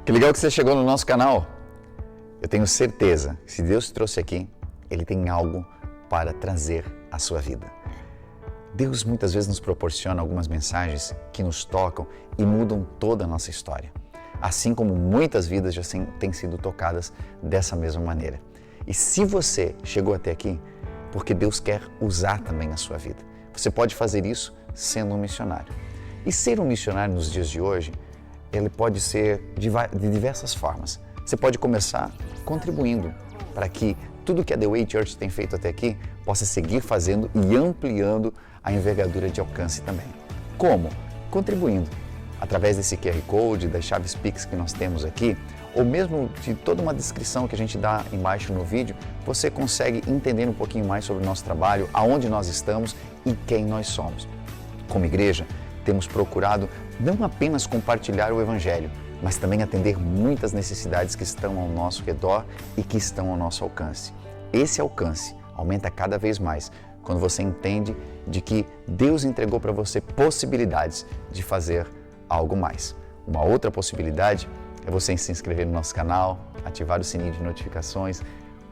Que legal que você chegou no nosso canal. Eu tenho certeza que se Deus te trouxe aqui, Ele tem algo para trazer à sua vida. Deus muitas vezes nos proporciona algumas mensagens que nos tocam e mudam toda a nossa história. Assim como muitas vidas já têm sido tocadas dessa mesma maneira. E se você chegou até aqui, porque Deus quer usar também a sua vida. Você pode fazer isso sendo um missionário. E ser um missionário nos dias de hoje, ele pode ser de diversas formas. Você pode começar contribuindo para que tudo que a The Way Church tem feito até aqui possa seguir fazendo e ampliando a envergadura de alcance também. Como? Contribuindo. Através desse QR Code, das chaves Pix que nós temos aqui, ou mesmo de toda uma descrição que a gente dá embaixo no vídeo, você consegue entender um pouquinho mais sobre o nosso trabalho, aonde nós estamos e quem nós somos. Como igreja, temos procurado não apenas compartilhar o Evangelho, mas também atender muitas necessidades que estão ao nosso redor e que estão ao nosso alcance. Esse alcance aumenta cada vez mais quando você entende de que Deus entregou para você possibilidades de fazer algo mais. Uma outra possibilidade é você se inscrever no nosso canal, ativar o sininho de notificações,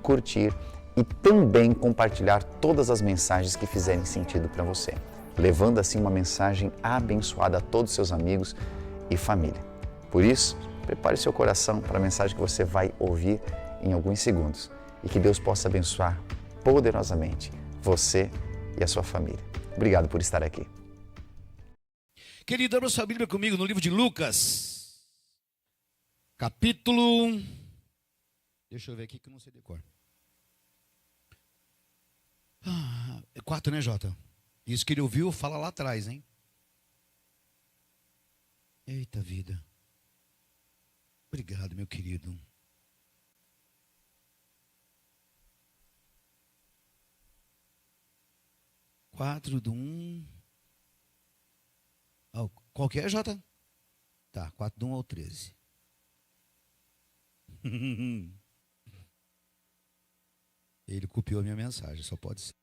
curtir e também compartilhar todas as mensagens que fizerem sentido para você, levando assim uma mensagem abençoada a todos os seus amigos e família. Por isso, prepare seu coração para a mensagem que você vai ouvir em alguns segundos e que Deus possa abençoar poderosamente você e a sua família. Obrigado por estar aqui. Querido, abra sua Bíblia comigo no livro de Lucas, capítulo... Deixa eu ver aqui que eu não sei decor. 4, né, Jota? Isso que ele ouviu, fala lá atrás, hein? Eita vida. Obrigado, meu querido. Quatro do 1. Qual que é, Jota? Tá, 4 do 1 ao 13. Ele copiou a minha mensagem, só pode ser.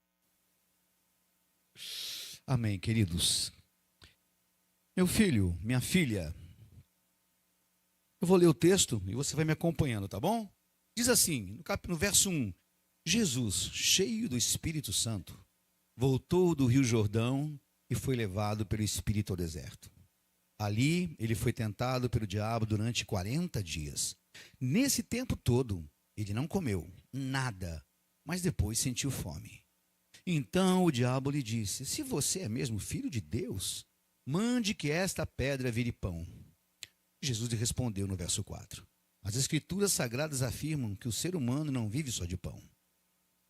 Amém, queridos. Meu filho, minha filha, eu vou ler o texto e você vai me acompanhando, tá bom? Diz assim, no verso 1, Jesus, cheio do Espírito Santo, voltou do Rio Jordão e foi levado pelo Espírito ao deserto. Ali ele foi tentado pelo diabo durante 40 dias. Nesse tempo todo, ele não comeu nada, mas depois sentiu fome. Então o diabo lhe disse, se você é mesmo filho de Deus, mande que esta pedra vire pão. Jesus lhe respondeu no verso 4, as Escrituras Sagradas afirmam que o ser humano não vive só de pão.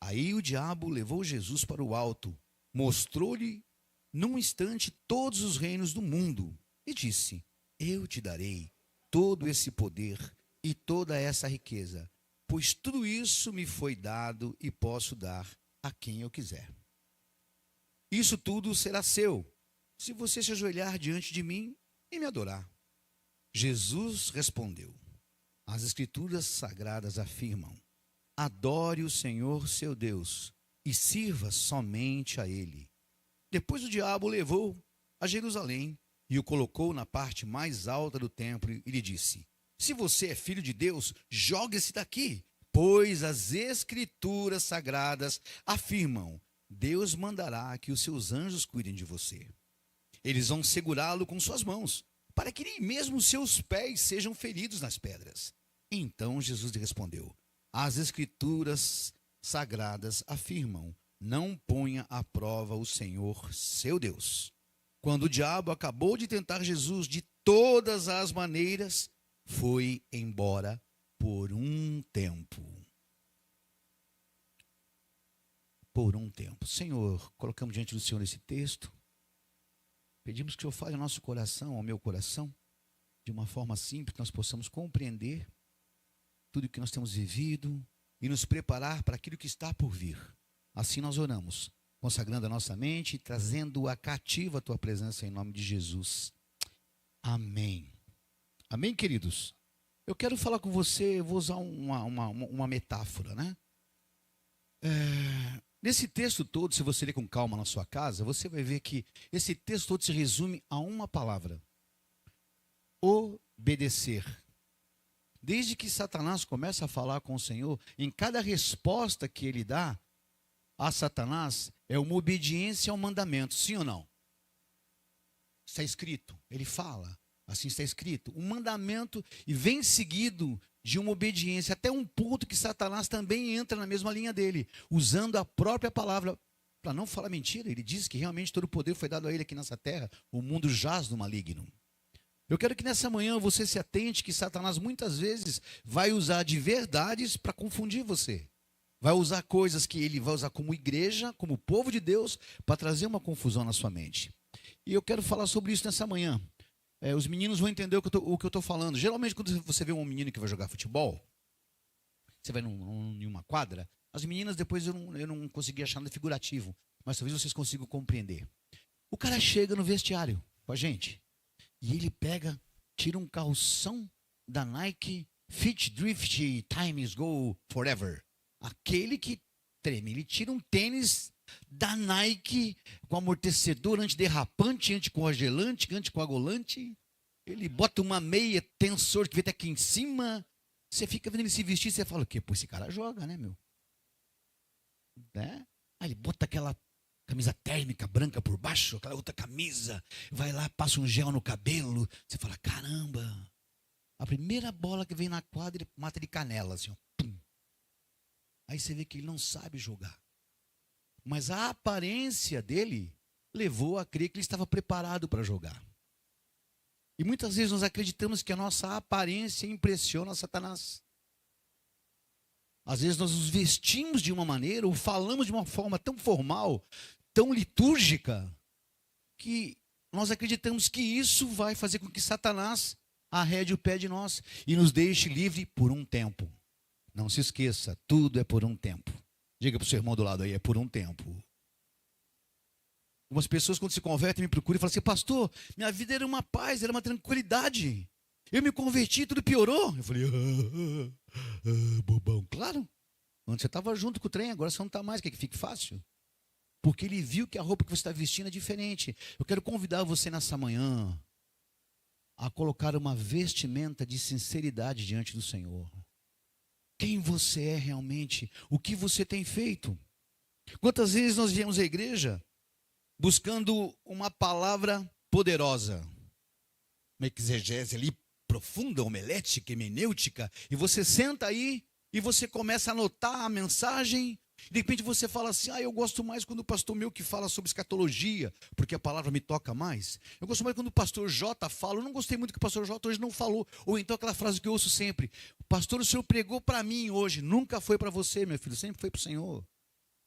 Aí o diabo levou Jesus para o alto, mostrou-lhe num instante todos os reinos do mundo e disse, eu te darei todo esse poder e toda essa riqueza, pois tudo isso me foi dado e posso dar a quem eu quiser. Isso tudo será seu, se você se ajoelhar diante de mim e me adorar. Jesus respondeu, as Escrituras Sagradas afirmam, adore o Senhor seu Deus e sirva somente a Ele. Depois o diabo o levou a Jerusalém e o colocou na parte mais alta do templo e lhe disse, se você é filho de Deus, jogue-se daqui, pois as Escrituras Sagradas afirmam, Deus mandará que os seus anjos cuidem de você. Eles vão segurá-lo com suas mãos, para que nem mesmo os seus pés sejam feridos nas pedras. Então Jesus lhe respondeu, as Escrituras Sagradas afirmam, não ponha à prova o Senhor, seu Deus. Quando o diabo acabou de tentar Jesus de todas as maneiras, foi embora por um tempo. Por um tempo. Senhor, colocamos diante do Senhor esse texto. Pedimos que o Senhor fale ao nosso coração, ao meu coração, de uma forma simples, que nós possamos compreender tudo o que nós temos vivido e nos preparar para aquilo que está por vir. Assim nós oramos, consagrando a nossa mente e trazendo a cativa a tua presença em nome de Jesus. Amém. Amém, queridos? Eu quero falar com você, eu vou usar uma metáfora, né? Nesse texto todo, se você ler com calma na sua casa, você vai ver que esse texto todo se resume a uma palavra. Obedecer. Desde que Satanás começa a falar com o Senhor, em cada resposta que ele dá a Satanás, é uma obediência ao mandamento, sim ou não? Está escrito, ele fala, assim está escrito, um mandamento e vem seguido de uma obediência, até um ponto que Satanás também entra na mesma linha dele, usando a própria palavra, para não falar mentira. Ele diz que realmente todo o poder foi dado a ele aqui nessa terra, o mundo jaz no maligno. Eu quero que nessa manhã você se atente que Satanás muitas vezes vai usar de verdades para confundir você. Vai usar coisas que ele vai usar como igreja, como povo de Deus, para trazer uma confusão na sua mente. E eu quero falar sobre isso nessa manhã. Os meninos vão entender o que eu estou falando. Geralmente, quando você vê um menino que vai jogar futebol, você vai em uma quadra, as meninas depois eu não consegui achar nada figurativo, mas talvez vocês consigam compreender. O cara chega no vestiário com a gente, e ele pega, tira um calção da Nike, Fit Drift Times Go Forever. Aquele que treme. Ele tira um tênis da Nike com amortecedor antiderrapante, anticongelante, anticoagulante. Ele bota uma meia tensor que vem até aqui em cima. Você fica vendo ele se vestir, você fala, o quê? Pô, esse cara joga, né, meu? Né? Aí ele bota aquela camisa térmica branca por baixo, aquela outra camisa, vai lá, passa um gel no cabelo. Você fala, caramba. A primeira bola que vem na quadra, ele mata de canela, assim, ó. Pum. Aí você vê que ele não sabe jogar. Mas a aparência dele levou a crer que ele estava preparado para jogar. E muitas vezes nós acreditamos que a nossa aparência impressiona Satanás. Às vezes nós nos vestimos de uma maneira, ou falamos de uma forma tão formal, tão litúrgica, que nós acreditamos que isso vai fazer com que Satanás arrede o pé de nós e nos deixe livre por um tempo. Não se esqueça, tudo é por um tempo. Diga para o seu irmão do lado aí, é por um tempo. Algumas pessoas quando se convertem me procuram e falam assim, pastor, minha vida era uma paz, era uma tranquilidade. Eu me converti, tudo piorou. Eu falei, bobão. Claro, quando você estava junto com o trem, agora você não está mais, quer que fique fácil? Porque ele viu que a roupa que você está vestindo é diferente. Eu quero convidar você nessa manhã a colocar uma vestimenta de sinceridade diante do Senhor. Quem você é realmente, o que você tem feito. Quantas vezes nós viemos à igreja buscando uma palavra poderosa, uma exegese ali profunda, homilética, hermenêutica, e você senta aí e você começa a anotar a mensagem, de repente você fala assim, eu gosto mais quando o pastor meu que fala sobre escatologia, porque a palavra me toca mais. Eu gosto mais quando o pastor J fala, eu não gostei muito que o pastor J hoje não falou, ou então aquela frase que eu ouço sempre, pastor, o senhor pregou para mim hoje, nunca foi para você, meu filho, sempre foi para o Senhor.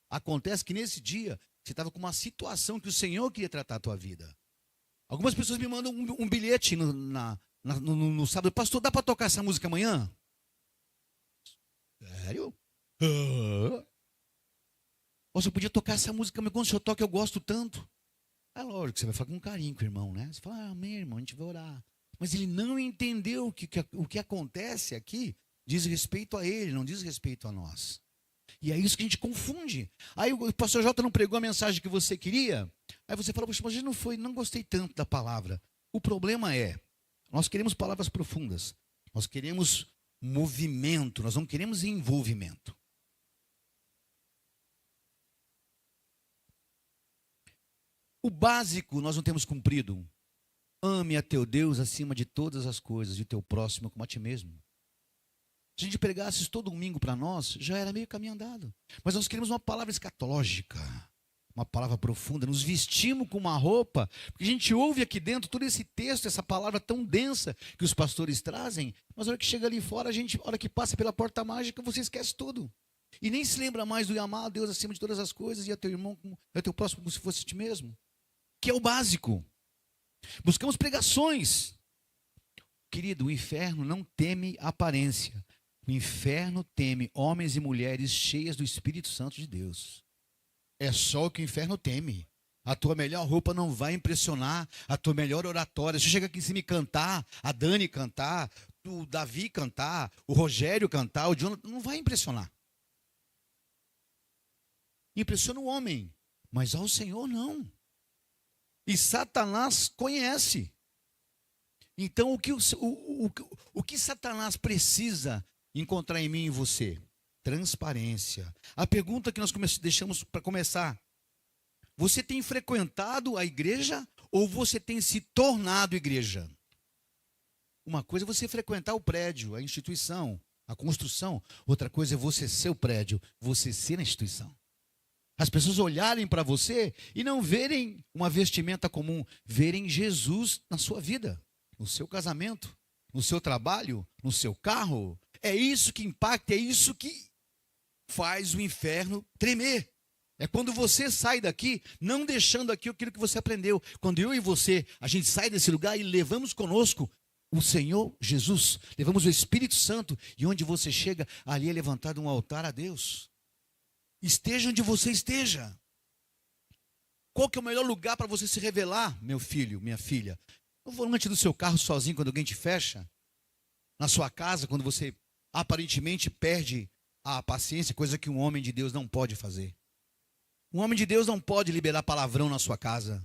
Acontece que nesse dia, você estava com uma situação que o Senhor queria tratar a tua vida. Algumas pessoas me mandam um bilhete no sábado, pastor, dá para tocar essa música amanhã? Sério? Você podia tocar essa música, mas quando o senhor toca eu gosto tanto. É lógico que você vai falar com carinho com o irmão, né? Você fala, amém, irmão, a gente vai orar. Mas ele não entendeu que o que acontece aqui diz respeito a ele, não diz respeito a nós. E é isso que a gente confunde. Aí o pastor Jota não pregou a mensagem que você queria. Aí você fala, poxa, mas não gostei tanto da palavra. O problema é, nós queremos palavras profundas. Nós queremos movimento, nós não queremos envolvimento. O básico nós não temos cumprido. Ame a teu Deus acima de todas as coisas e o teu próximo como a ti mesmo. Se a gente pregasse isso todo domingo para nós, já era meio caminho andado. Mas nós queremos uma palavra escatológica, uma palavra profunda. Nos vestimos com uma roupa, porque a gente ouve aqui dentro todo esse texto, essa palavra tão densa que os pastores trazem, mas a hora que chega ali fora, a hora que passa pela porta mágica, você esquece tudo. E nem se lembra mais do amar a Deus acima de todas as coisas e a teu irmão, a teu próximo como se fosse a ti mesmo. Que é o básico. Buscamos pregações. Querido, o inferno não teme a aparência. O inferno teme homens e mulheres cheias do Espírito Santo de Deus. É só o que o inferno teme. A tua melhor roupa não vai impressionar, a tua melhor oratória. Se eu chegar aqui em cima e cantar, a Dani cantar, o Davi cantar, o Rogério cantar, o Jonathan, não vai impressionar. Impressiona o homem, mas ao Senhor não. E Satanás conhece. Então, o que Satanás precisa encontrar em mim e você? Transparência. A pergunta que nós deixamos para começar: você tem frequentado a igreja ou você tem se tornado igreja? Uma coisa é você frequentar o prédio, a instituição, a construção. Outra coisa é você ser o prédio, você ser a instituição. As pessoas olharem para você e não verem uma vestimenta comum, verem Jesus na sua vida, no seu casamento, no seu trabalho, no seu carro. É isso que impacta, é isso que faz o inferno tremer. É quando você sai daqui, não deixando aqui aquilo que você aprendeu. Quando eu e você, a gente sai desse lugar e levamos conosco o Senhor Jesus, levamos o Espírito Santo, e onde você chega, ali é levantado um altar a Deus. Esteja onde você esteja. Qual que é o melhor lugar para você se revelar, meu filho, minha filha? No volante do seu carro sozinho, quando alguém te fecha? Na sua casa, quando você aparentemente perde a paciência, coisa que um homem de Deus não pode fazer. Um homem de Deus não pode liberar palavrão na sua casa.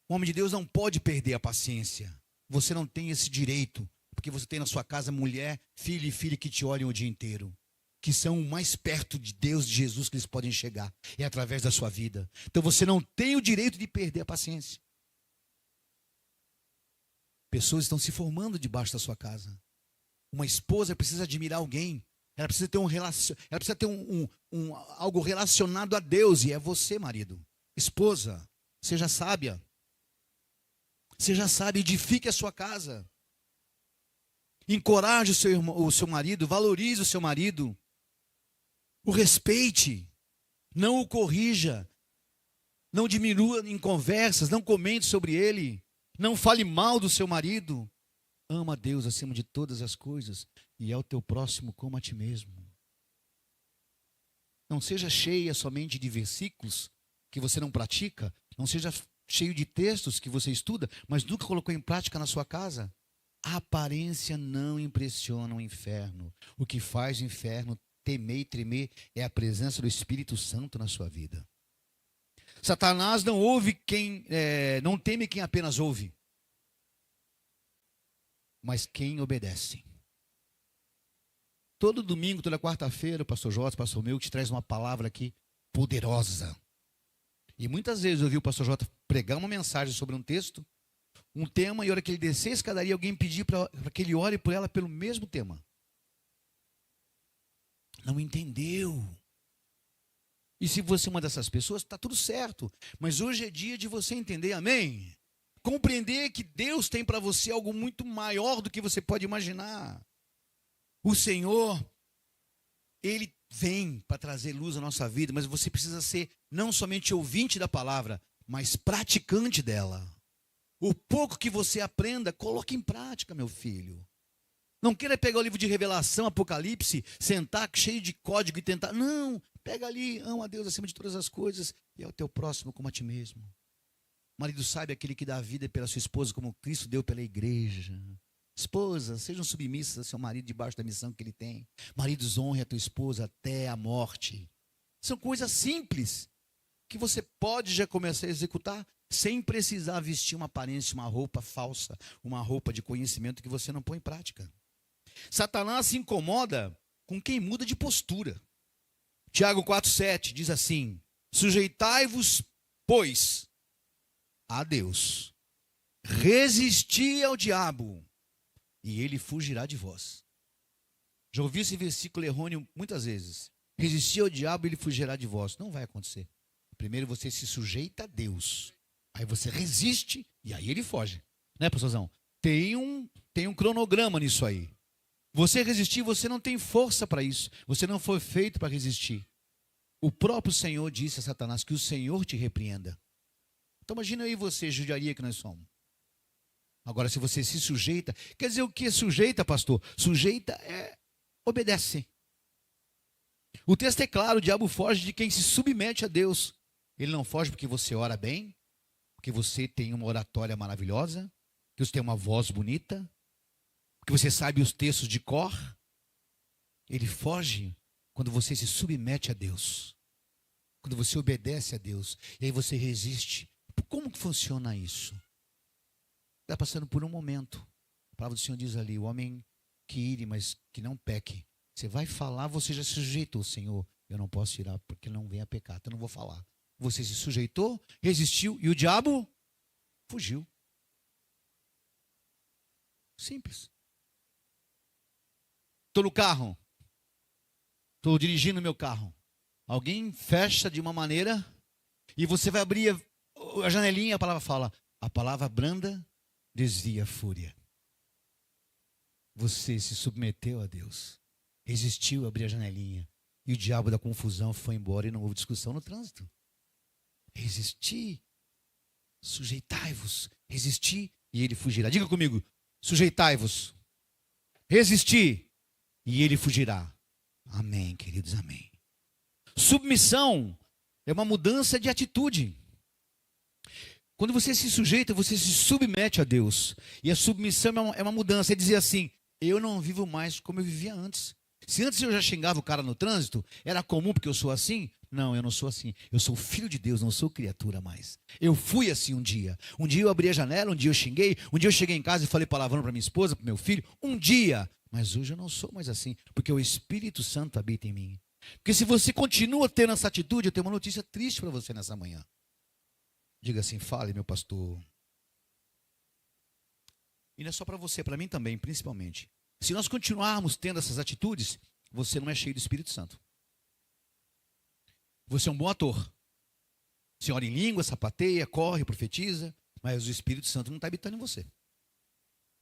Um homem de Deus não pode perder a paciência. Você não tem esse direito, porque você tem na sua casa mulher, filho e filha que te olham o dia inteiro, que são o mais perto de Deus, de Jesus, que eles podem chegar. É através da sua vida. Então você não tem o direito de perder a paciência. Pessoas estão se formando debaixo da sua casa. Uma esposa precisa admirar alguém. Ela precisa ter ela precisa ter algo relacionado a Deus, e é você, marido. Esposa, seja sábia. Seja sábia, edifique a sua casa. Encoraje o seu marido, valorize o seu marido. O respeite, não o corrija, não diminua em conversas, não comente sobre ele, não fale mal do seu marido. Ama a Deus acima de todas as coisas e é o teu próximo como a ti mesmo. Não seja cheia somente de versículos que você não pratica, não seja cheio de textos que você estuda, mas nunca colocou em prática na sua casa. A aparência não impressiona o inferno. O que faz o inferno temer e tremer é a presença do Espírito Santo na sua vida. Satanás não teme quem apenas ouve, mas quem obedece. Todo domingo, toda quarta-feira, o pastor Jota, o pastor Meu, te traz uma palavra aqui poderosa. E muitas vezes eu ouvi o pastor Jota pregar uma mensagem sobre um texto, um tema, e a hora que ele descer a escadaria, alguém pedir para que ele ore por ela pelo mesmo tema. Não entendeu. E se você é uma dessas pessoas, está tudo certo. Mas hoje é dia de você entender, amém? Compreender que Deus tem para você algo muito maior do que você pode imaginar. O Senhor, Ele vem para trazer luz à nossa vida, mas você precisa ser não somente ouvinte da palavra, mas praticante dela. O pouco que você aprenda, coloque em prática, meu filho. Não queira pegar o livro de Revelação, Apocalipse, sentar cheio de código e tentar. Não, pega ali, ama a Deus acima de todas as coisas e é o teu próximo como a ti mesmo. O marido sabe aquele que dá a vida pela sua esposa como Cristo deu pela igreja. Esposa, sejam submissas ao seu marido debaixo da missão que ele tem. Maridos, honre a tua esposa até a morte. São coisas simples que você pode já começar a executar sem precisar vestir uma aparência, uma roupa falsa, uma roupa de conhecimento que você não põe em prática. Satanás se incomoda com quem muda de postura. Tiago 4,7 diz assim: sujeitai-vos, pois, a Deus, resisti ao diabo, e ele fugirá de vós. Já ouvi esse versículo errôneo muitas vezes. Resistir ao diabo, ele fugirá de vós. Não vai acontecer. Primeiro você se sujeita a Deus, aí você resiste e aí ele foge. Né, pastorzão? Tem um cronograma nisso aí. Você resistir, você não tem força para isso. Você não foi feito para resistir. O próprio Senhor disse a Satanás que o Senhor te repreenda. Então imagina aí você, judiaria que nós somos. Agora, se você se sujeita, quer dizer o que é sujeita, pastor? Sujeita é obedecer. O texto é claro, o diabo foge de quem se submete a Deus. Ele não foge porque você ora bem, porque você tem uma oratória maravilhosa, que você tem uma voz bonita, que você sabe os textos de cor. Ele foge quando você se submete a Deus, quando você obedece a Deus, e aí você resiste. Como que funciona isso? Está passando por um momento, A palavra do Senhor diz ali, o homem que ire, mas que não peque. Você vai falar, você já se sujeitou, Senhor. Eu não posso tirar porque não vem a pecar, então eu não vou falar. Você se sujeitou, resistiu e o diabo fugiu. Simples. Estou no carro. Estou dirigindo meu carro. Alguém fecha de uma maneira e você vai abrir a janelinha, a palavra fala, a palavra branda desvia a fúria. Você se submeteu a Deus, resistiu a abrir a janelinha e o diabo da confusão foi embora e não houve discussão no trânsito. Resistir, sujeitai-vos, resistir e ele fugirá. Diga comigo, sujeitai-vos, resistir e ele fugirá. Amém, queridos, amém. Submissão é uma mudança de atitude. Quando você se sujeita, você se submete a Deus. E a submissão é uma mudança, é dizer assim, eu não vivo mais como eu vivia antes. Se antes eu já xingava o cara no trânsito, era comum porque eu sou assim? Não, eu não sou assim. Eu sou filho de Deus, não sou criatura mais. Eu fui assim um dia. Um dia eu abri a janela, um dia eu xinguei, um dia eu cheguei em casa e falei palavrão para minha esposa, para meu filho. Um dia. Mas hoje eu não sou mais assim, porque o Espírito Santo habita em mim. Porque se você continua tendo essa atitude, eu tenho uma notícia triste para você nessa manhã. Diga assim, fale, meu pastor. E não é só para você, para mim também, principalmente. Se nós continuarmos tendo essas atitudes, você não é cheio do Espírito Santo. Você é um bom ator. Você ora em língua, sapateia, corre, profetiza, mas o Espírito Santo não está habitando em você.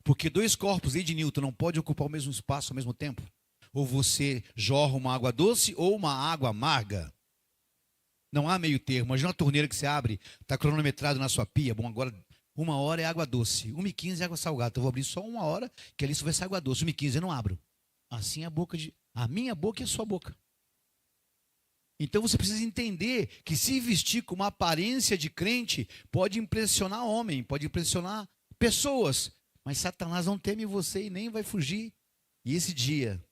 Porque dois corpos, lei de Newton, não podem ocupar o mesmo espaço ao mesmo tempo. Ou você jorra uma água doce ou uma água amarga. Não há meio termo. Imagina uma torneira que você abre, está cronometrado na sua pia. Bom, agora 1 hora é água doce, 1h15 é água salgada. Então eu vou abrir só 1 hora, que ali só vai ser água doce. 1h15 eu não abro. Assim é a minha boca e a sua boca. Então você precisa entender que se vestir com uma aparência de crente pode impressionar homem, pode impressionar pessoas. Mas Satanás não teme você e nem vai fugir. E esse dia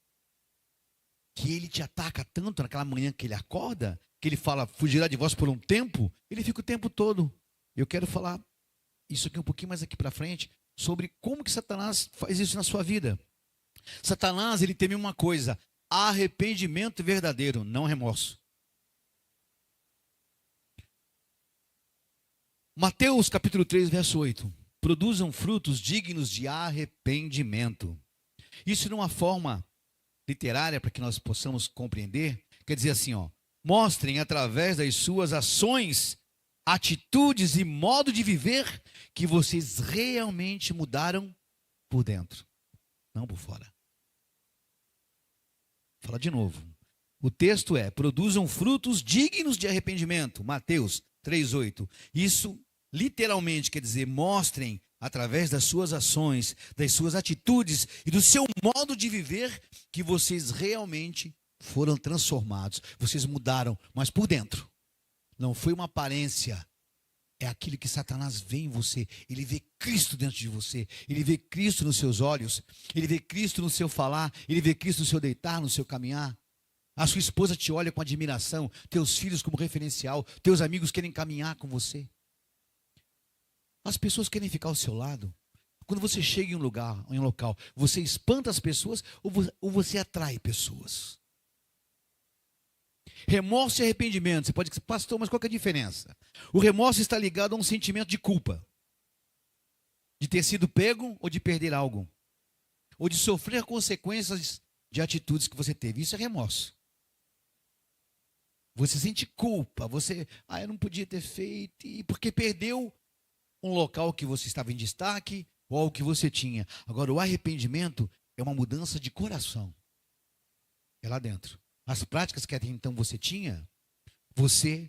que ele te ataca tanto, naquela manhã que ele acorda, que ele fala, fugirá de vós por um tempo, ele fica o tempo todo. Eu quero falar isso aqui um pouquinho mais aqui para frente, sobre como que Satanás faz isso na sua vida. Satanás, ele teme uma coisa, arrependimento verdadeiro, não remorso. Mateus capítulo 3, verso 8. Produzam frutos dignos de arrependimento. Isso numa forma literária, para que nós possamos compreender, quer dizer assim, ó, mostrem através das suas ações, atitudes e modo de viver que vocês realmente mudaram por dentro, não por fora. Vou falar de novo. O texto é, produzam frutos dignos de arrependimento. Mateus 3:8. Isso literalmente quer dizer, mostrem através das suas ações, das suas atitudes e do seu modo de viver que vocês realmente foram transformados. Vocês mudaram, mas por dentro. Não foi uma aparência. É aquilo que Satanás vê em você. Ele vê Cristo dentro de você. Ele vê Cristo nos seus olhos. Ele vê Cristo no seu falar. Ele vê Cristo no seu deitar, no seu caminhar. A sua esposa te olha com admiração. Teus filhos como referencial. Teus amigos querem caminhar com você. As pessoas querem ficar ao seu lado. Quando você chega em um local, você espanta as pessoas ou você atrai pessoas? Remorso e arrependimento. Você pode dizer, pastor, mas qual que é a diferença? O remorso está ligado a um sentimento de culpa. De ter sido pego ou de perder algo. Ou de sofrer consequências de atitudes que você teve. Isso é remorso. Você sente culpa. Eu não podia ter feito. Porque perdeu um local que você estava em destaque ou algo que você tinha. Agora, o arrependimento é uma mudança de coração. É lá dentro. As práticas que até então você tinha, você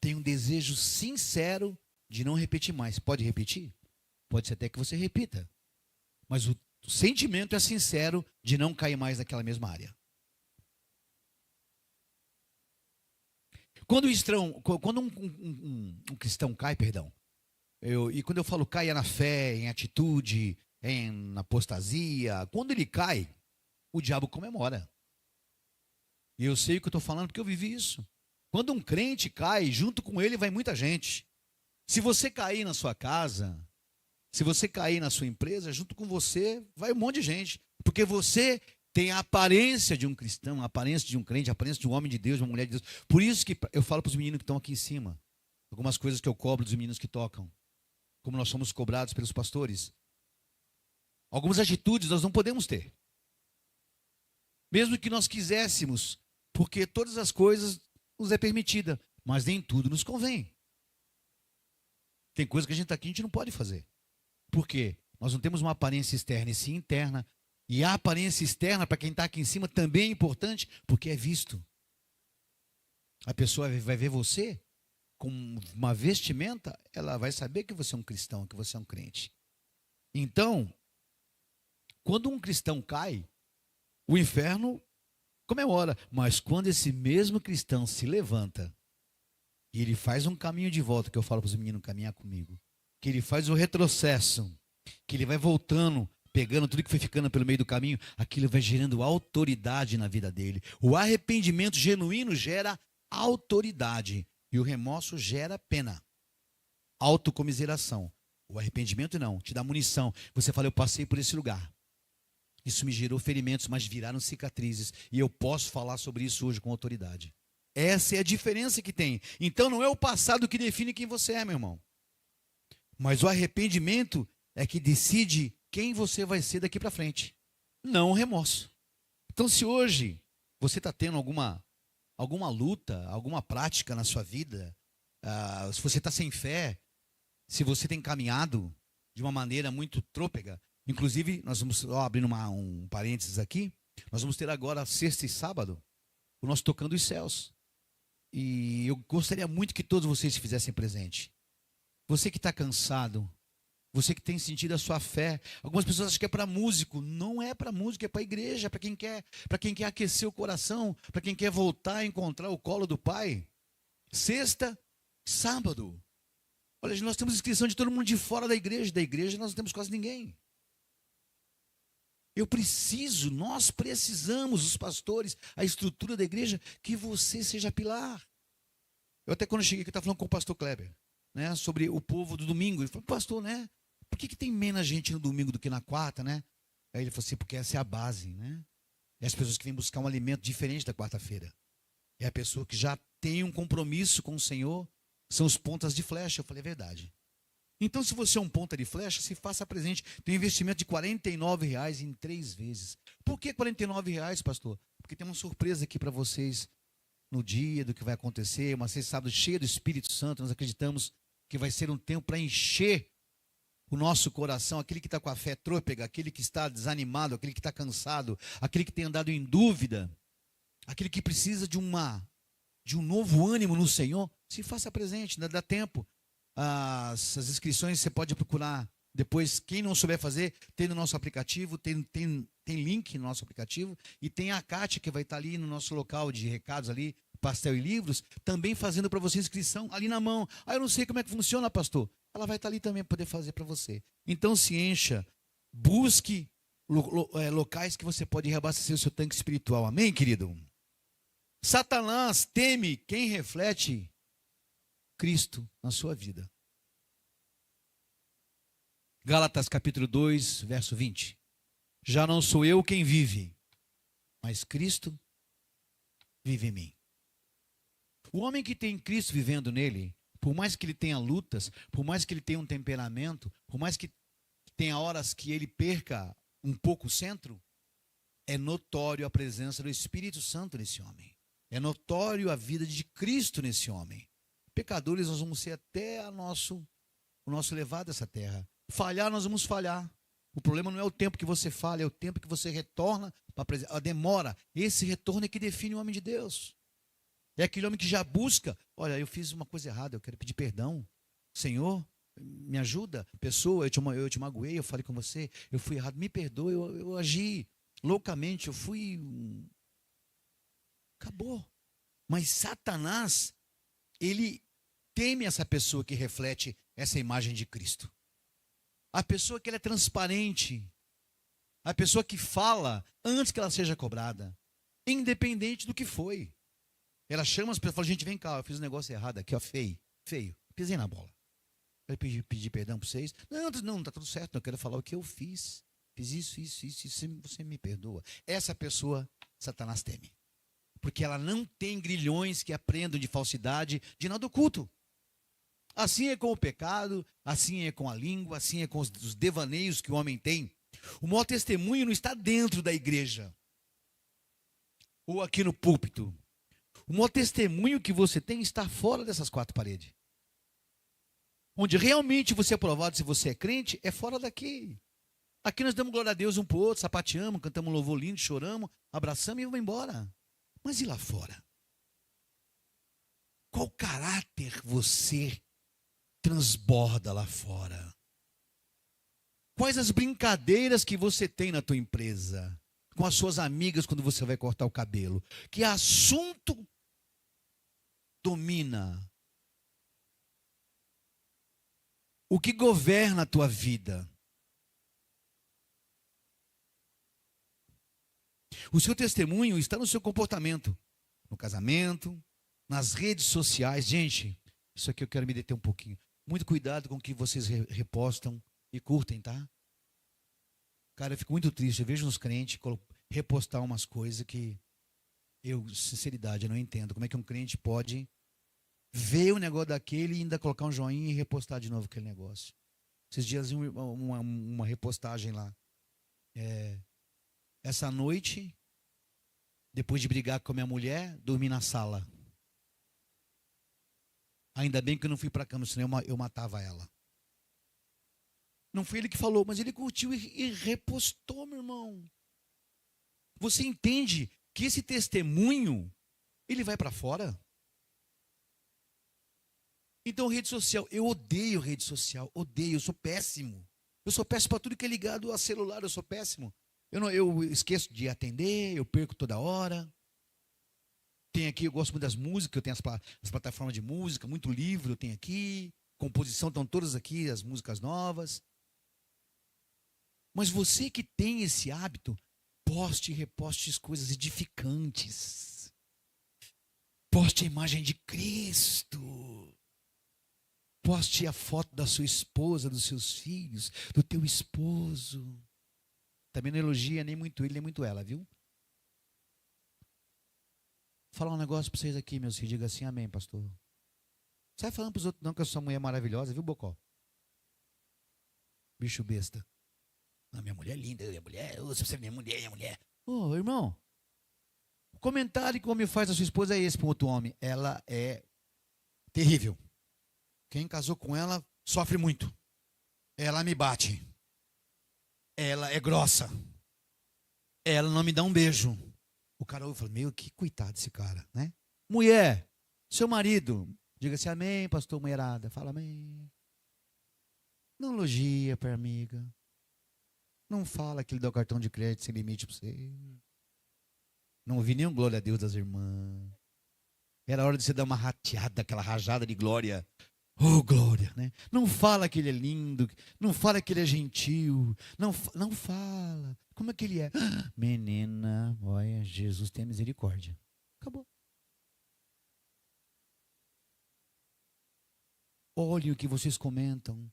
tem um desejo sincero de não repetir mais. Pode repetir? Pode ser até que você repita. Mas o sentimento é sincero de não cair mais naquela mesma área. Quando um cristão cai, e quando eu falo cai é na fé, em atitude, na apostasia, quando ele cai, o diabo comemora. E eu sei o que eu estou falando porque eu vivi isso. Quando um crente cai, junto com ele vai muita gente. Se você cair na sua casa, Se você cair na sua empresa, junto com você vai um monte de gente. Porque você tem a aparência de um cristão, a aparência de um crente, a aparência de um homem de Deus, de uma mulher de Deus. Por isso que eu falo para os meninos que estão aqui em cima, algumas coisas que eu cobro dos meninos que tocam, como nós somos cobrados pelos pastores. Algumas atitudes nós não podemos ter. Mesmo que nós quiséssemos, porque todas as coisas nos é permitida, mas nem tudo nos convém. Tem coisa que a gente está aqui e a gente não pode fazer. Por quê? Nós não temos uma aparência externa, e sim interna. E a aparência externa, para quem está aqui em cima, também é importante, porque é visto. A pessoa vai ver você com uma vestimenta, ela vai saber que você é um cristão, que você é um crente. Então, quando um cristão cai, o inferno comemora. Mas quando esse mesmo cristão se levanta, e ele faz um caminho de volta, que eu falo para os meninos caminhar comigo, que ele faz o retrocesso, que ele vai voltando, pegando tudo que foi ficando pelo meio do caminho, aquilo vai gerando autoridade na vida dele. O arrependimento genuíno gera autoridade e o remorso gera pena, autocomiseração. O arrependimento não, te dá munição. Você fala, eu passei por esse lugar. Isso me gerou ferimentos, mas viraram cicatrizes. E eu posso falar sobre isso hoje com autoridade. Essa é a diferença que tem. Então não é o passado que define quem você é, meu irmão. Mas o arrependimento é que decide quem você vai ser daqui para frente. Não o remorso. Então se hoje você está tendo alguma luta, alguma prática na sua vida, se você está sem fé, se você tem caminhado de uma maneira muito trôpega, inclusive nós vamos, abrindo um parênteses aqui, nós vamos ter agora sexta e sábado, o nosso Tocando os Céus. E eu gostaria muito que todos vocês se fizessem presente. Você que está cansado, você que tem sentido a sua fé. Algumas pessoas acham que é para músico. Não é para músico, é para a igreja, para quem quer aquecer o coração, para quem quer voltar a encontrar o colo do Pai. Sexta, sábado. Olha, nós temos inscrição de todo mundo de fora da igreja nós não temos quase ninguém. Nós precisamos, os pastores, a estrutura da igreja, que você seja pilar. Eu até quando eu cheguei aqui, eu estava falando com o pastor Kleber, né, sobre o povo do domingo. Ele falou, pastor, né, por que tem menos gente no domingo do que na quarta, né? Aí ele falou assim, porque essa é a base, né? É as pessoas que vêm buscar um alimento diferente da quarta-feira. É a pessoa que já tem um compromisso com o Senhor, são os pontas de flecha. Eu falei, é verdade. Então, se você é um ponta de flecha, se faça presente. Tem um investimento de R$ 49,00 em 3 vezes. Por que R$ 49,00, pastor? Porque tem uma surpresa aqui para vocês no dia do que vai acontecer. Uma sexta sábado cheia do Espírito Santo. Nós acreditamos que vai ser um tempo para encher o nosso coração. Aquele que está com a fé trôpega, aquele que está desanimado, aquele que está cansado, aquele que tem andado em dúvida, aquele que precisa de um novo ânimo no Senhor. Se faça presente, dá tempo. As inscrições você pode procurar depois. Quem não souber fazer, tem no nosso aplicativo, tem link no nosso aplicativo, e tem a Kátia que vai estar ali no nosso local de recados ali, pastel e livros, também fazendo para você inscrição ali na mão. Eu não sei como é que funciona, pastor. Ela vai estar ali também para poder fazer para você. Então se encha, busque locais que você pode reabastecer o seu tanque espiritual. Amém, querido? Satanás teme quem reflete Cristo na sua vida. Gálatas capítulo 2, verso 20. Já não sou eu quem vive, mas Cristo vive em mim. O homem que tem Cristo vivendo nele, por mais que ele tenha lutas, por mais que ele tenha um temperamento, por mais que tenha horas que ele perca um pouco o centro, é notório a presença do Espírito Santo nesse homem. É notório a vida de Cristo nesse homem. Pecadores nós vamos ser até o nosso levar dessa terra. Falhar nós vamos falhar. O problema não é o tempo que você falha, é o tempo que você retorna, a demora. Esse retorno é que define o homem de Deus. É aquele homem que já busca. Olha, eu fiz uma coisa errada, eu quero pedir perdão. Senhor, me ajuda. Pessoa, eu te magoei, eu falei com você, eu fui errado, me perdoa, eu agi loucamente, eu fui... Acabou. Mas Satanás, ele teme essa pessoa que reflete essa imagem de Cristo. A pessoa que ela é transparente. A pessoa que fala antes que ela seja cobrada. Independente do que foi. Ela chama as pessoas e fala, gente, vem cá, eu fiz um negócio errado aqui, ó, feio, pisei na bola. Eu pedi perdão para vocês. Não, tá tudo certo. Eu quero falar o que eu fiz. Fiz isso. Você me perdoa. Essa pessoa, Satanás teme. Porque ela não tem grilhões que aprendam de falsidade de nada oculto. Assim é com o pecado, assim é com a língua, assim é com os devaneios que o homem tem. O maior testemunho não está dentro da igreja ou aqui no púlpito. O maior testemunho que você tem está fora dessas quatro paredes. Onde realmente você é provado se você é crente, é fora daqui. Aqui nós damos glória a Deus um pro outro, sapateamos, cantamos um louvor lindo, choramos, abraçamos e vamos embora. Mas e lá fora? Qual caráter você transborda lá fora? Quais as brincadeiras que você tem na tua empresa? Com as suas amigas quando você vai cortar o cabelo? Que assunto domina? O que governa a tua vida? O seu testemunho está no seu comportamento, no casamento, nas redes sociais. Gente, isso aqui eu quero me deter um pouquinho. Muito cuidado com o que vocês repostam e curtem, tá? Cara, eu fico muito triste. Eu vejo uns crentes repostar umas coisas que sinceridade, eu não entendo. Como é que um crente pode ver o negócio daquele e ainda colocar um joinha e repostar de novo aquele negócio? Esses dias uma repostagem lá. Essa noite, depois de brigar com a minha mulher, dormi na sala. Ainda bem que eu não fui para a cama, senão eu matava ela. Não foi ele que falou, mas ele curtiu e repostou, meu irmão. Você entende que esse testemunho, ele vai para fora? Então, rede social, eu odeio rede social, odeio, eu sou péssimo. Eu sou péssimo para tudo que é ligado a celular, eu sou péssimo. Eu esqueço de atender, eu perco toda hora. Tem aqui, eu gosto muito das músicas, eu tenho as plataformas de música, muito livro eu tenho aqui, composição, estão todas aqui, as músicas novas. Mas você que tem esse hábito, poste e reposte as coisas edificantes. Poste a imagem de Cristo. Poste a foto da sua esposa, dos seus filhos, do teu esposo. Também não elogia nem muito ele, nem muito ela, viu? Vou falar um negócio para vocês aqui, meus filhos. Diga assim, amém, pastor. Sai falando para os outros não que a sua mulher é maravilhosa, viu, Bocó? Bicho besta. A minha mulher é linda, minha mulher, você é minha mulher. Ô, irmão, o comentário que o homem faz da sua esposa é esse para um outro homem. Ela é terrível. Quem casou com ela sofre muito. Ela me bate. Ela é grossa. Ela não me dá um beijo. O cara ouve e fala, meu, que coitado desse cara, né? Mulher, seu marido, diga-se amém, pastor mulherada. Fala amém. Não elogia para amiga. Não fala que ele dá o cartão de crédito sem limite para você. Não ouvi nenhum glória a Deus das irmãs. Era hora de você dar uma rateada, aquela rajada de glória. Oh, glória, né? Não fala que ele é lindo, não fala que ele é gentil, não fala. Como é que ele é? Menina, olha, Jesus tem misericórdia. Acabou. Olhe o que vocês comentam.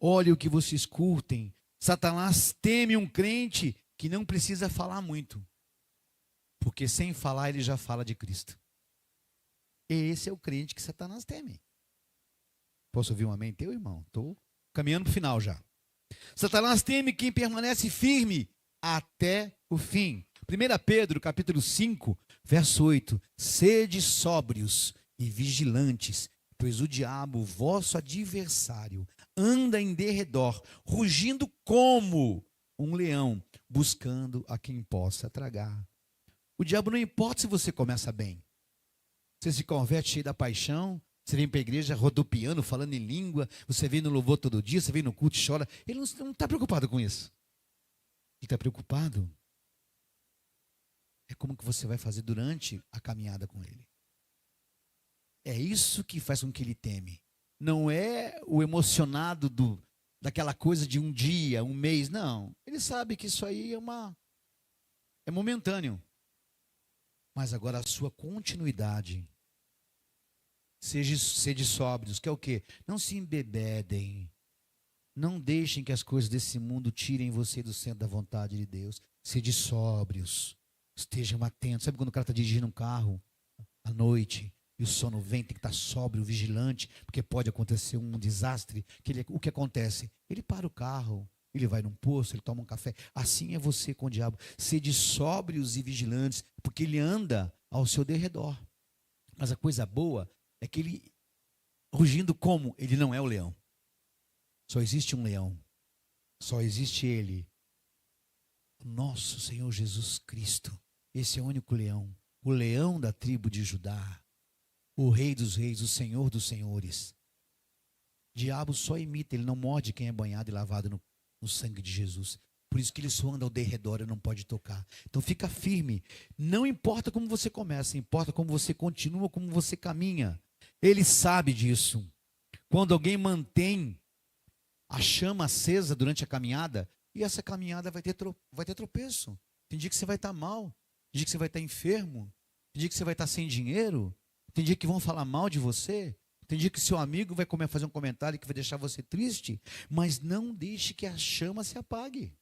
Olhe o que vocês curtem. Satanás teme um crente que não precisa falar muito. Porque sem falar ele já fala de Cristo. Esse é o crente que Satanás teme. Posso ouvir um amém teu, irmão? Estou caminhando para o final já. Satanás teme quem permanece firme até o fim. 1 Pedro, capítulo 5, verso 8. Sede sóbrios e vigilantes, pois o diabo, vosso adversário, anda em derredor, rugindo como um leão, buscando a quem possa tragar. O diabo não importa se você começa bem. Você se converte cheio da paixão, você vem para a igreja rodopiando, falando em língua, você vem no louvor todo dia, você vem no culto e chora. Ele não está preocupado com isso. Ele está preocupado é como que você vai fazer durante a caminhada com ele. É isso que faz com que ele teme. Não é o emocionado daquela coisa de um dia, um mês, não. Ele sabe que isso aí é momentâneo. Mas agora a sua continuidade Sede sóbrios, que é o quê? Não se embebedem. Não deixem que as coisas desse mundo tirem você do centro da vontade de Deus. Sede sóbrios. Estejam atentos. Sabe quando o cara está dirigindo um carro à noite e o sono vem, tem que estar sóbrio, vigilante, porque pode acontecer um desastre. O que acontece? Ele para o carro, ele vai num posto, ele toma um café. Assim é você com o diabo. Sede sóbrios e vigilantes, porque ele anda ao seu derredor. Mas a coisa boa é que ele, rugindo como? Ele não é o leão. Só existe um leão. Só existe ele. O nosso Senhor Jesus Cristo. Esse é o único leão. O leão da tribo de Judá. O rei dos reis, o senhor dos senhores. O diabo só imita, ele não morde quem é banhado e lavado no sangue de Jesus. Por isso que ele só anda ao derredor e não pode tocar. Então fica firme. Não importa como você começa, importa como você continua, como você caminha. Ele sabe disso. Quando alguém mantém a chama acesa durante a caminhada, e essa caminhada vai ter tropeço. Tem dia que você vai estar mal, tem dia que você vai estar enfermo, tem dia que você vai estar sem dinheiro, tem dia que vão falar mal de você, tem dia que seu amigo vai fazer um comentário que vai deixar você triste, mas não deixe que a chama se apague.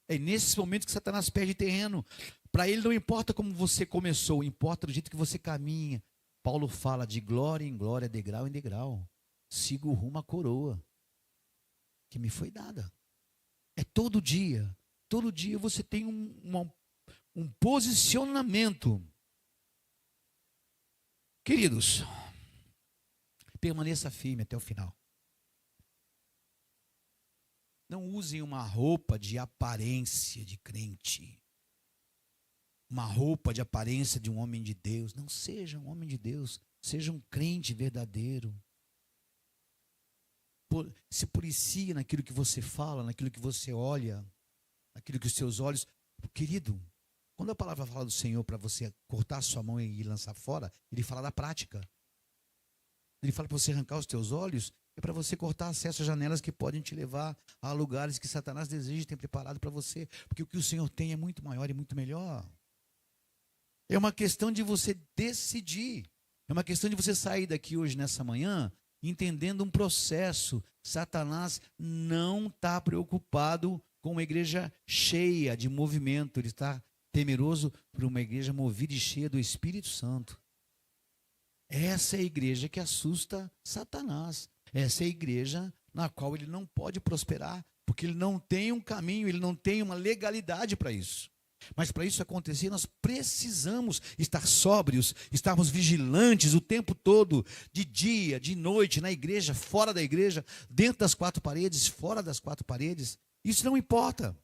É nesses momentos que Satanás perde terreno. Para ele não importa como você começou, importa do jeito que você caminha. Paulo fala de glória em glória, degrau em degrau. Sigo rumo à coroa que me foi dada. É todo dia você tem um posicionamento. Queridos, permaneça firme até o final. Não usem uma roupa de aparência de crente. Uma roupa de aparência de um homem de Deus. Não seja um homem de Deus. Seja um crente verdadeiro. Se policia naquilo que você fala, naquilo que você olha, naquilo que os seus olhos... Querido, quando a palavra fala do Senhor para você cortar a sua mão e lançar fora, ele fala da prática. Ele fala para você arrancar os teus olhos, é para você cortar acesso a janelas que podem te levar a lugares que Satanás deseja ter preparado para você. Porque o que o Senhor tem é muito maior e muito melhor. É uma questão de você decidir. É uma questão de você sair daqui hoje, nessa manhã, entendendo um processo. Satanás não está preocupado com uma igreja cheia de movimento. Ele está temeroso por uma igreja movida e cheia do Espírito Santo. Essa é a igreja que assusta Satanás. Essa é a igreja na qual ele não pode prosperar, porque ele não tem um caminho, ele não tem uma legalidade para isso. Mas para isso acontecer, nós precisamos estar sóbrios, estarmos vigilantes o tempo todo, de dia, de noite, na igreja, fora da igreja, dentro das quatro paredes, fora das quatro paredes. Isso não importa.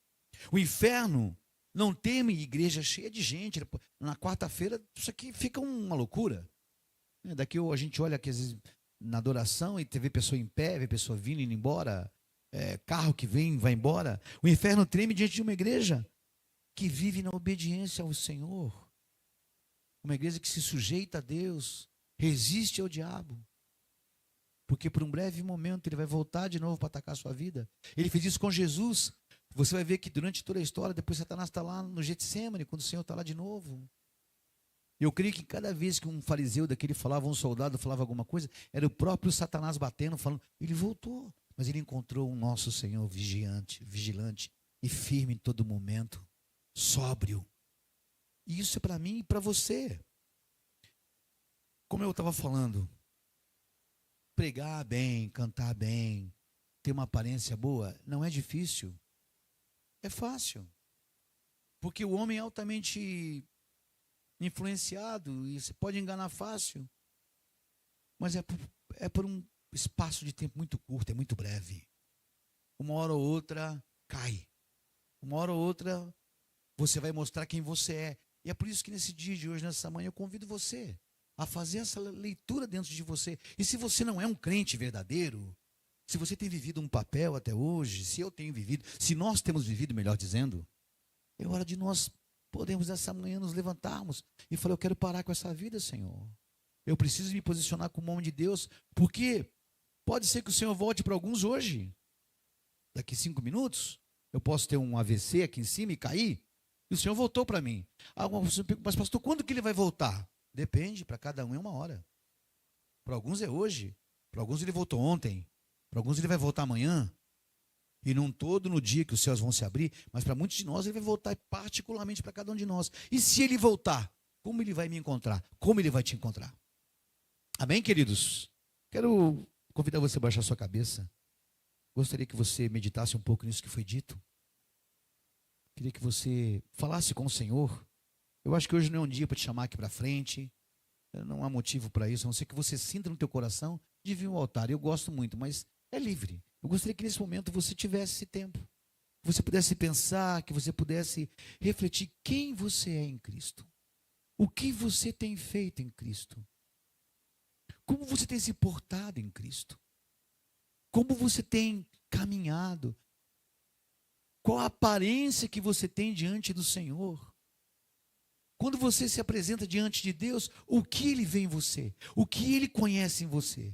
O inferno não teme igreja cheia de gente. Na quarta-feira, isso aqui fica uma loucura. Daqui a gente olha aqui, às vezes, na adoração e vê pessoa em pé, vê pessoa vindo e indo embora, carro que vem, vai embora. O inferno treme diante de uma igreja que vive na obediência ao Senhor. Uma igreja que se sujeita a Deus, resiste ao diabo. Porque por um breve momento ele vai voltar de novo para atacar a sua vida. Ele fez isso com Jesus. Você vai ver que durante toda a história, depois Satanás está lá no Getsêmani, quando o Senhor está lá de novo. Eu creio que cada vez que um fariseu daquele falava, um soldado falava alguma coisa, era o próprio Satanás batendo, falando, ele voltou. Mas ele encontrou um nosso Senhor vigilante e firme em todo momento, sóbrio. E isso é para mim e para você. Como eu estava falando, pregar bem, cantar bem, ter uma aparência boa, não é difícil. É fácil. Porque o homem é altamente influenciado e você pode enganar fácil. Mas é por um espaço de tempo muito curto, é muito breve. Uma hora ou outra cai. Uma hora ou outra você vai mostrar quem você é. E é por isso que nesse dia de hoje, nessa manhã, eu convido você a fazer essa leitura dentro de você. E se você não é um crente verdadeiro, se você tem vivido um papel até hoje, se eu tenho vivido, se nós temos vivido, melhor dizendo, é hora de nós podemos nessa manhã nos levantarmos e falar, eu quero parar com essa vida, Senhor. Eu preciso me posicionar como homem de Deus, porque pode ser que o Senhor volte para alguns hoje. Daqui 5 minutos, eu posso ter um AVC aqui em cima e cair. E o Senhor voltou para mim. Mas pastor, quando que ele vai voltar? Depende, para cada um é uma hora. Para alguns é hoje, para alguns ele voltou ontem, para alguns ele vai voltar amanhã. E não todo no dia que os céus vão se abrir, mas para muitos de nós ele vai voltar particularmente para cada um de nós. E se ele voltar, como ele vai me encontrar? Como ele vai te encontrar? Amém, queridos? Quero convidar você a baixar sua cabeça. Gostaria que você meditasse um pouco nisso que foi dito. Queria que você falasse com o Senhor. Eu acho que hoje não é um dia para te chamar aqui para frente. Não há motivo para isso, a não ser que você sinta no teu coração de vir ao altar. Eu gosto muito, mas é livre. Eu gostaria que nesse momento você tivesse esse tempo. Que você pudesse pensar, que você pudesse refletir quem você é em Cristo. O que você tem feito em Cristo. Como você tem se portado em Cristo. Como você tem caminhado. Qual a aparência que você tem diante do Senhor. Quando você se apresenta diante de Deus, o que Ele vê em você? O que Ele conhece em você?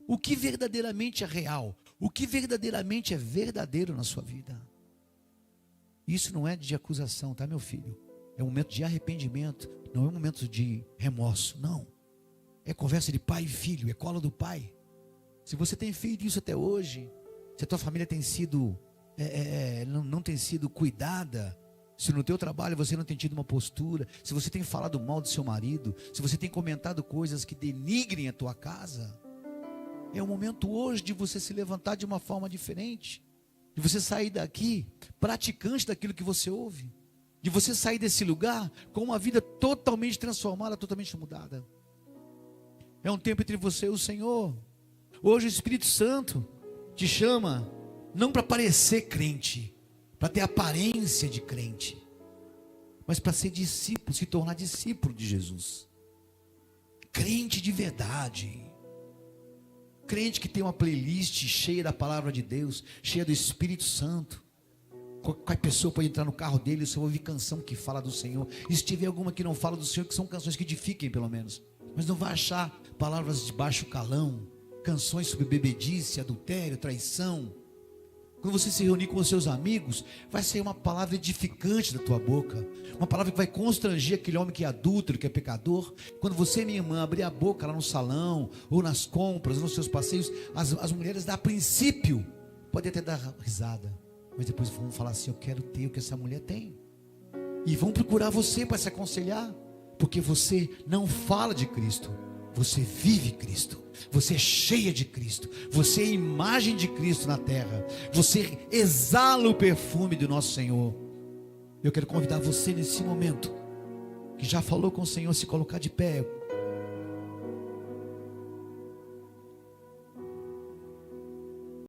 O que verdadeiramente é real? O que verdadeiramente é verdadeiro na sua vida? Isso não é de acusação, tá, meu filho? É um momento de arrependimento, não é um momento de remorso, não. É conversa de pai e filho, é colo do pai. Se você tem feito isso até hoje, se a tua família tem sido, não tem sido cuidada, se no teu trabalho você não tem tido uma postura, se você tem falado mal do seu marido, se você tem comentado coisas que denigrem a tua casa, é o momento hoje de você se levantar de uma forma diferente, de você sair daqui praticante daquilo que você ouve, de você sair desse lugar com uma vida totalmente transformada, totalmente mudada. É um tempo entre você e o Senhor. Hoje o Espírito Santo te chama não para parecer crente, para ter aparência de crente, mas para ser discípulo, se tornar discípulo de Jesus. Crente de verdade. Crente que tem uma playlist cheia da palavra de Deus, cheia do Espírito Santo. Qualquer pessoa pode entrar no carro dele e você vai ouvir canção que fala do Senhor. E se tiver alguma que não fala do Senhor, que são canções que edifiquem pelo menos. Mas não vai achar palavras de baixo calão, canções sobre bebedice, adultério, traição. Quando você se reunir com os seus amigos, vai sair uma palavra edificante da tua boca. Uma palavra que vai constranger aquele homem que é adúltero, que é pecador. Quando você, minha irmã, abrir a boca lá no salão, ou nas compras, ou nos seus passeios, as mulheres, a princípio, podem até dar risada. Mas depois vão falar assim, eu quero ter o que essa mulher tem. E vão procurar você para se aconselhar. Porque você não fala de Cristo. Você vive Cristo, você é cheia de Cristo, você é a imagem de Cristo na terra, você exala o perfume do nosso Senhor. Eu quero convidar você nesse momento, que já falou com o Senhor, se colocar de pé.